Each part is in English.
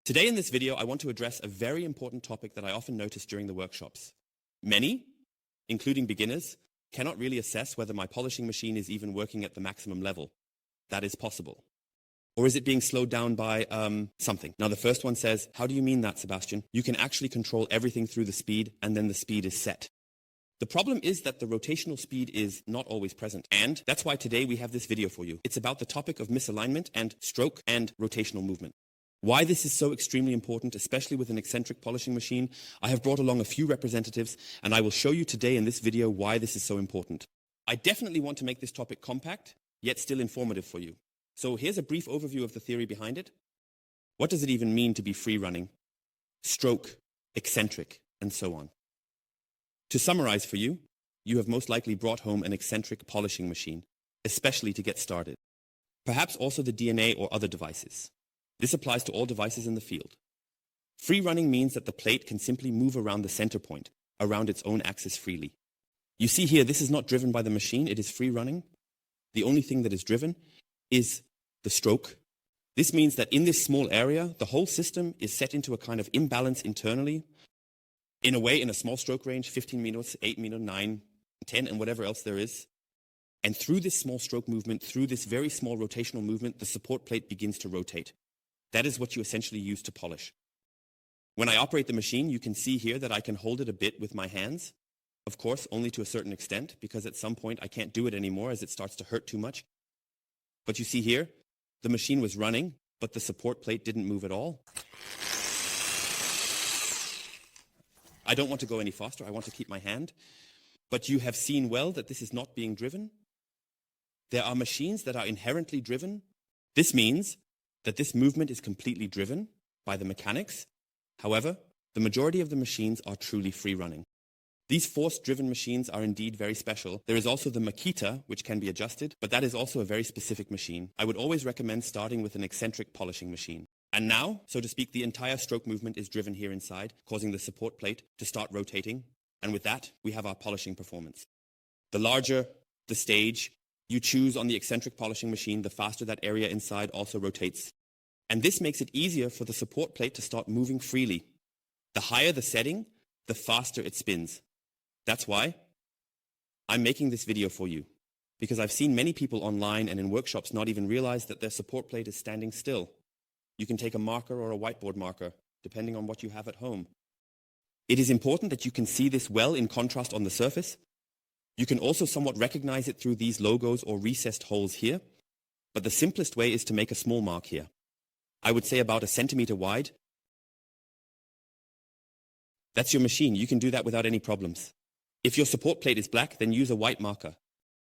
Today in this video, I want to address a very important topic that I often notice during the workshops. Many, including beginners, cannot really assess whether my polishing machine is even working at the maximum level. That is possible. Or is it being slowed down by something? Now the first one says, how do you mean that, Sebastian? You can actually control everything through the speed and then the speed is set. The problem is that the rotational speed is not always present. And that's why today we have this video for you. It's about the topic of misalignment and stroke and rotational movement. Why this is so extremely important, especially with an eccentric polishing machine, I have brought along a few representatives and I will show you today in this video why this is so important. I definitely want to make this topic compact, yet still informative for you. So here's a brief overview of the theory behind it. What does it even mean to be free running, stroke, eccentric, and so on? To summarize for you, you have most likely brought home an eccentric polishing machine, especially to get started. Perhaps also the DNA or other devices. This applies to all devices in the field. Free running means that the plate can simply move around the center point, around its own axis freely. You see here, this is not driven by the machine, it is free running. The only thing that is driven is the stroke. This means that in this small area, the whole system is set into a kind of imbalance internally. In a way, in a small stroke range, 15 meters, 8 meters, 9, 10, and whatever else there is. And through this small stroke movement, through this very small rotational movement, the support plate begins to rotate. That is what you essentially use to polish. When I operate the machine, you can see here that I can hold it a bit with my hands. Of course, only to a certain extent, because at some point I can't do it anymore as it starts to hurt too much. But you see here, the machine was running, but the support plate didn't move at all. I don't want to go any faster, I want to keep my hand. But you have seen well that this is not being driven. There are machines that are inherently driven. This means that this movement is completely driven by the mechanics. However, the majority of the machines are truly free running. These force-driven machines are indeed very special. There is also the Makita, which can be adjusted, but that is also a very specific machine. I would always recommend starting with an eccentric polishing machine. And now, so to speak, the entire stroke movement is driven here inside, causing the support plate to start rotating. And with that, we have our polishing performance. The larger the stage you choose on the eccentric polishing machine, the faster that area inside also rotates. And this makes it easier for the support plate to start moving freely. The higher the setting, the faster it spins. That's why I'm making this video for you, because I've seen many people online and in workshops not even realize that their support plate is standing still. You can take a marker or a whiteboard marker, depending on what you have at home. It is important that you can see this well in contrast on the surface. You can also somewhat recognize it through these logos or recessed holes here, but the simplest way is to make a small mark here. I would say about 1 centimeter wide. That's your machine. You can do that without any problems. If your support plate is black, then use a white marker.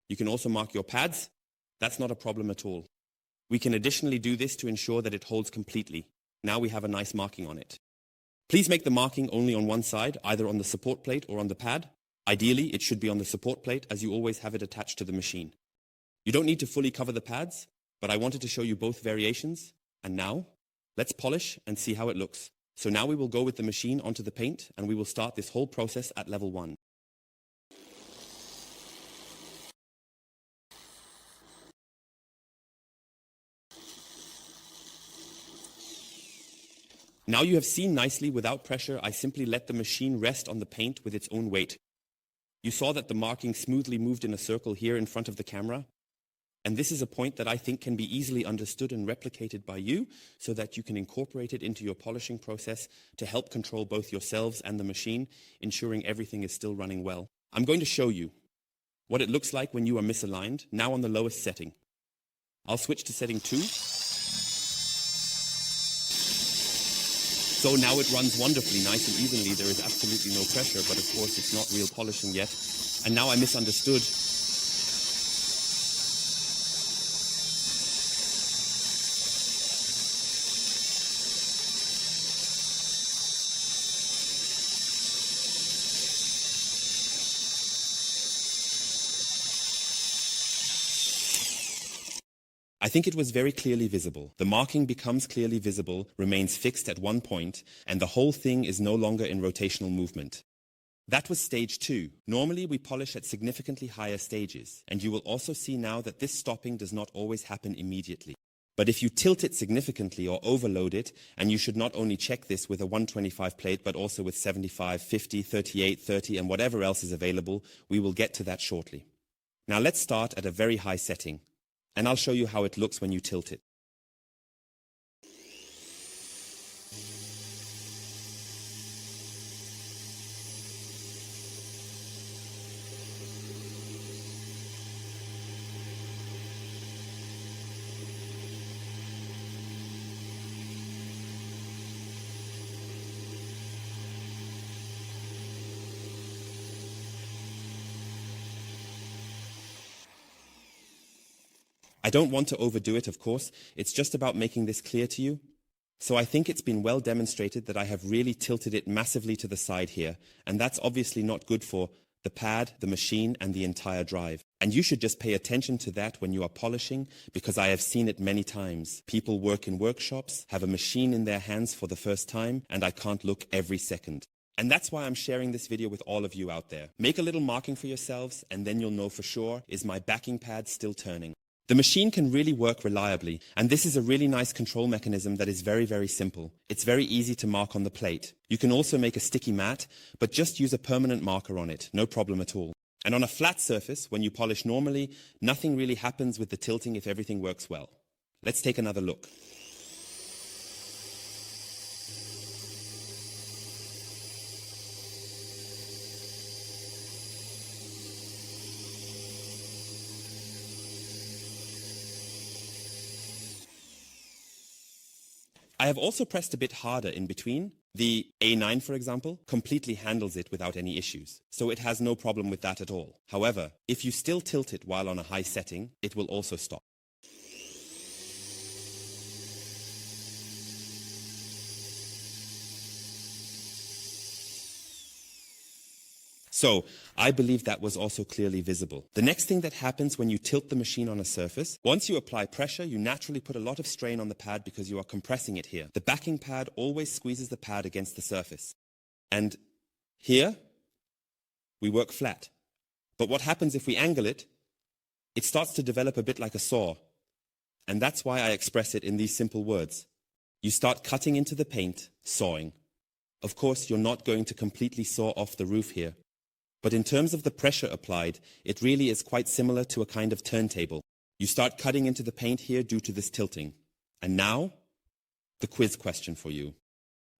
You can also mark your pads. That's not a problem at all. We can additionally do this to ensure that it holds completely. Now we have a nice marking on it. Please make the marking only on one side, either on the support plate or on the pad. Ideally, it should be on the support plate as you always have it attached to the machine. You don't need to fully cover the pads, but I wanted to show you both variations. And now, let's polish and see how it looks. So now we will go with the machine onto the paint and we will start this whole process at level 1. Now you have seen nicely without pressure, I simply let the machine rest on the paint with its own weight. You saw that the marking smoothly moved in a circle here in front of the camera. And this is a point that I think can be easily understood and replicated by you so that you can incorporate it into your polishing process to help control both yourselves and the machine, ensuring everything is still running well. I'm going to show you what it looks like when you are misaligned, now on the lowest setting. I'll switch to setting 2. So now it runs wonderfully, nice and evenly. There is absolutely no pressure, but of course it's not real polishing yet. And now I misunderstood. I think it was very clearly visible. The marking becomes clearly visible, remains fixed at one point, and the whole thing is no longer in rotational movement. That was stage 2. Normally we polish at significantly higher stages, and you will also see now that this stopping does not always happen immediately. But if you tilt it significantly or overload it, and you should not only check this with a 125 plate, but also with 75, 50, 38, 30, and whatever else is available, we will get to that shortly. Now let's start at a very high setting, and I'll show you how it looks when you tilt it. I don't want to overdo it, of course. It's just about making this clear to you. So I think it's been well demonstrated that I have really tilted it massively to the side here, and that's obviously not good for the pad, the machine, and the entire drive. And you should just pay attention to that when you are polishing, because I have seen it many times. People work in workshops, have a machine in their hands for the first time, and I can't look every second. And that's why I'm sharing this video with all of you out there. Make a little marking for yourselves, and then you'll know for sure, is my backing pad still turning? The machine can really work reliably, and this is a really nice control mechanism that is very, very simple. It's very easy to mark on the plate. You can also make a sticky mat, but just use a permanent marker on it, no problem at all. And on a flat surface, when you polish normally, nothing really happens with the tilting if everything works well. Let's take another look. I have also pressed a bit harder in between. The A9, for example, completely handles it without any issues, so it has no problem with that at all. However, if you still tilt it while on a high setting, it will also stop. So, I believe that was also clearly visible. The next thing that happens when you tilt the machine on a surface, once you apply pressure, you naturally put a lot of strain on the pad because you are compressing it here. The backing pad always squeezes the pad against the surface. And here, we work flat. But what happens if we angle it? It starts to develop a bit like a saw. And that's why I express it in these simple words. You start cutting into the paint, sawing. Of course, you're not going to completely saw off the roof here. But in terms of the pressure applied, it really is quite similar to a kind of turntable. You start cutting into the paint here due to this tilting. And now, the quiz question for you.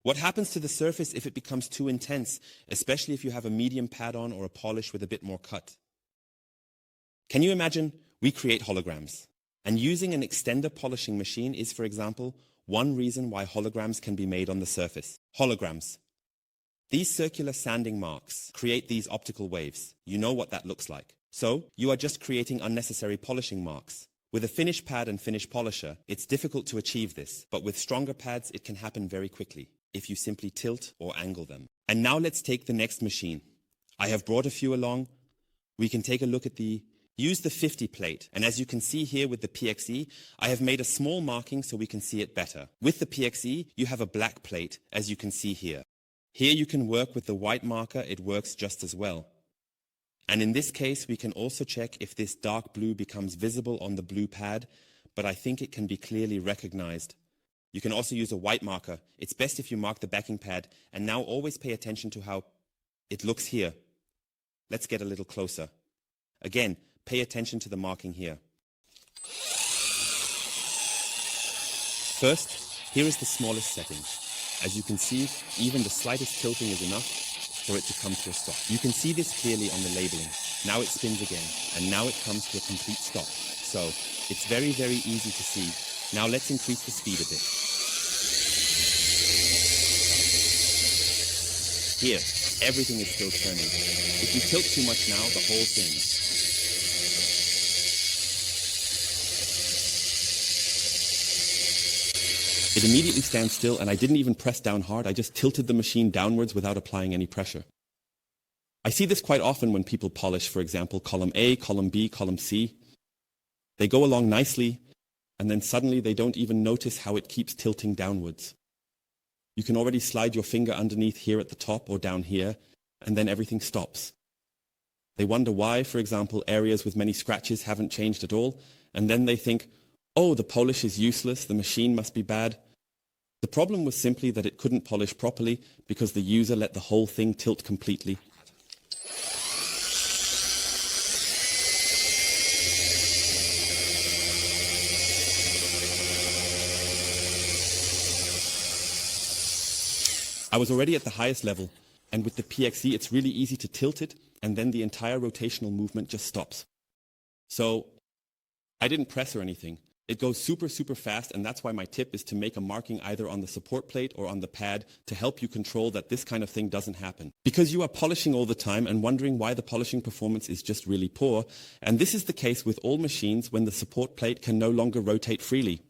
What happens to the surface if it becomes too intense, especially if you have a medium pad on or a polish with a bit more cut? Can you imagine? We create holograms. And using an extender polishing machine is, for example, one reason why holograms can be made on the surface. Holograms. These circular sanding marks create these optical waves. You know what that looks like. So, you are just creating unnecessary polishing marks. With a finish pad and finish polisher, it's difficult to achieve this, but with stronger pads it can happen very quickly, if you simply tilt or angle them. And now let's take the next machine. I have brought a few along. We can take a look at use the 50 plate, and as you can see here with the PXE, I have made a small marking so we can see it better. With the PXE, you have a black plate, as you can see here. Here you can work with the white marker, it works just as well. And in this case, we can also check if this dark blue becomes visible on the blue pad, but I think it can be clearly recognized. You can also use a white marker. It's best if you mark the backing pad, and now always pay attention to how it looks here. Let's get a little closer. Again, pay attention to the marking here. First, here is the smallest setting. As you can see, even the slightest tilting is enough for it to come to a stop. You can see this clearly on the labeling. Now it spins again, and now it comes to a complete stop. So, it's very, very easy to see. Now let's increase the speed a bit. Here, everything is still turning. If you tilt too much now, the whole thing. It immediately stands still, and I didn't even press down hard. I just tilted the machine downwards without applying any pressure. I see this quite often when people polish, for example, column A, column B, column C. They go along nicely, and then suddenly they don't even notice how it keeps tilting downwards. You can already slide your finger underneath here at the top or down here, and then everything stops. They wonder why, for example, areas with many scratches haven't changed at all, and then they think, oh, the polish is useless, the machine must be bad. The problem was simply that it couldn't polish properly because the user let the whole thing tilt completely. I was already at the highest level, and with the PXE it's really easy to tilt it, and then the entire rotational movement just stops. So I didn't press or anything. It goes super fast, and that's why my tip is to make a marking either on the support plate or on the pad to help you control that this kind of thing doesn't happen. Because you are polishing all the time and wondering why the polishing performance is just really poor, and this is the case with all machines when the support plate can no longer rotate freely.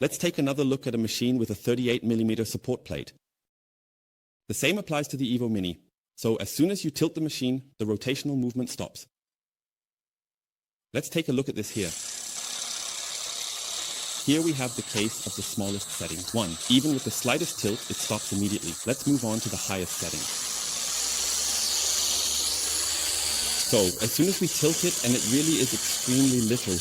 Let's take another look at a machine with a 38mm support plate. The same applies to the Evo Mini. So as soon as you tilt the machine, the rotational movement stops. Let's take a look at this here. Here we have the case of the smallest setting, 1. Even with the slightest tilt, it stops immediately. Let's move on to the highest setting. So as soon as we tilt it, and it really is extremely little,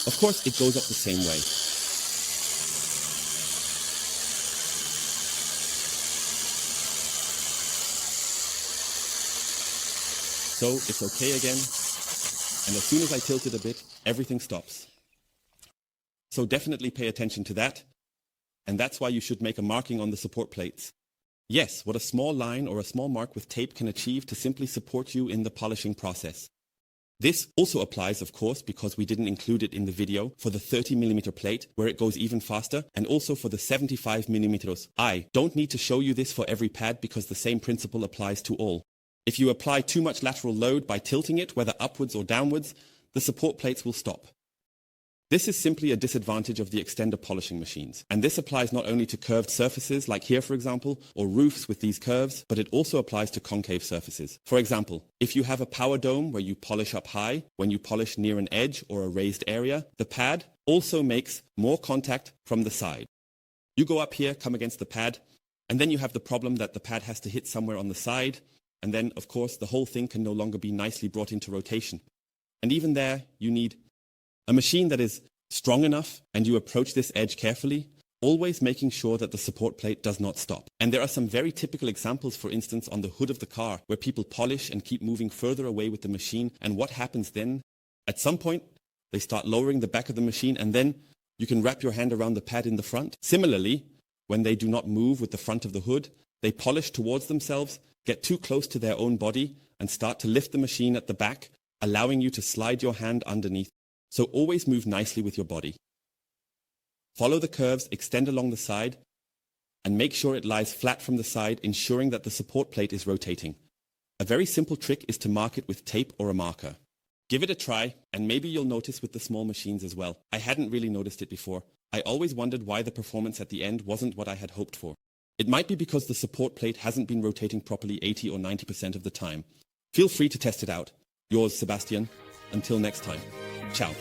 of course, it goes up the same way. So it's okay again, and as soon as I tilt it a bit, everything stops. So definitely pay attention to that, and that's why you should make a marking on the support plates. Yes, what a small line or a small mark with tape can achieve to simply support you in the polishing process. This also applies, of course, because we didn't include it in the video, for the 30mm plate, where it goes even faster, and also for the 75mm. I don't need to show you this for every pad because the same principle applies to all. If you apply too much lateral load by tilting it, whether upwards or downwards, the support plates will stop. This is simply a disadvantage of the extender polishing machines, and this applies not only to curved surfaces, like here for example, or roofs with these curves, but it also applies to concave surfaces. For example, if you have a power dome where you polish up high, when you polish near an edge or a raised area, the pad also makes more contact from the side. You go up here, come against the pad, and then you have the problem that the pad has to hit somewhere on the side, and then of course the whole thing can no longer be nicely brought into rotation. And even there, you need a machine that is strong enough, and you approach this edge carefully, always making sure that the support plate does not stop. And there are some very typical examples, for instance, on the hood of the car, where people polish and keep moving further away with the machine, and what happens then? At some point, they start lowering the back of the machine, and then you can wrap your hand around the pad in the front. Similarly, when they do not move with the front of the hood, they polish towards themselves, get too close to their own body, and start to lift the machine at the back, allowing you to slide your hand underneath. So always move nicely with your body. Follow the curves, extend along the side, and make sure it lies flat from the side, ensuring that the support plate is rotating. A very simple trick is to mark it with tape or a marker. Give it a try, and maybe you'll notice with the small machines as well. I hadn't really noticed it before. I always wondered why the performance at the end wasn't what I had hoped for. It might be because the support plate hasn't been rotating properly 80 or 90% of the time. Feel free to test it out. Yours, Sebastian. Until next time. Ciao.